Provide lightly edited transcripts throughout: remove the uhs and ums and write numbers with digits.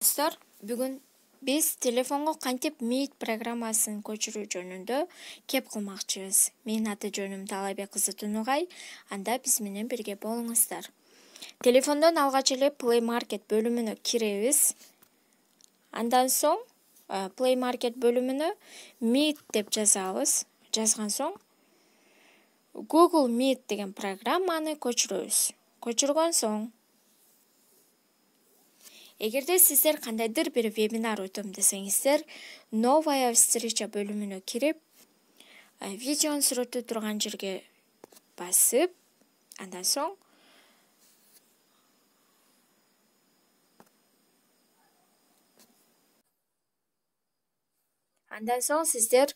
Достор, бүгүн биз телефонго кантип Meet программасын көчүрүү жөнүндө кеп кылмакчыбыз. Менин аты жөнүм Талайбек кызы Тунугай, анда биз менен бирге болуңуздар. Телефондон алгач эле Play Market бөлүмүнө киребиз. Андан соң Play Market бөлүмүнө Meet деп жазабыз. Жазган соң Google Meet деген программаны көчүрөбүз. Көчүргөн соң эгерде сиздер кандайдыр бир вебинар өтөм десеңиздер, новая встреча бөлүмүнө кирип, видеону сүрөтү турган жерге басып, андан соң сиздер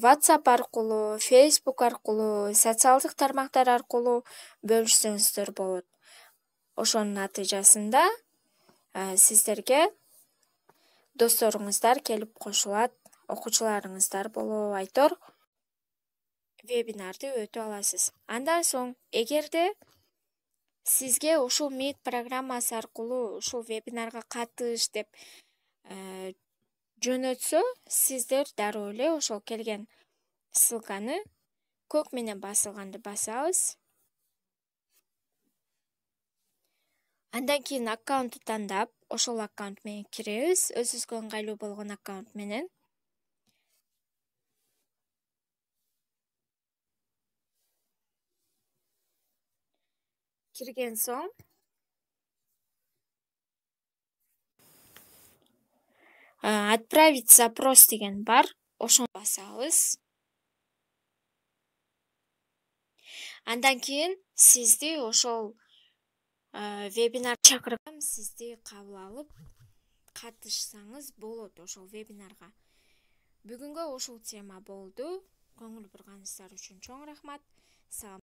WhatsApp аркылуу, Facebook аркылуу, социалдык тармактар аркылуу бөлүшсөңүздөр болот. Ошонун натыйжасында сиздерге досторуңуздар келип кошулат, окуучуларыңыздар болобу айтор вебинарды өтө аласыз. Андан соң эгерде сизге ушул Meet программасы аркылуу ушул вебинарга катыш деп жөнөтсө, сиздер дароо эле ошол келген ссылканы көк менен басылганды басабыз. Андан кийин аккаунтты тандап, ошол аккаунт менен киребиз, өзүбүзгө ыңгайлуу болгон аккаунт менен. Кирген соң отправить запрос деген бар, ошону басабыз. Андан кийин сизди ошол вебинар чакырган, сизди кабыл алып катышсаңыз болот ошол вебинарга. Бүгүнгө ушул тема болду. Көңүл бурганыңыздар үчүн чоң рахмат. Салам.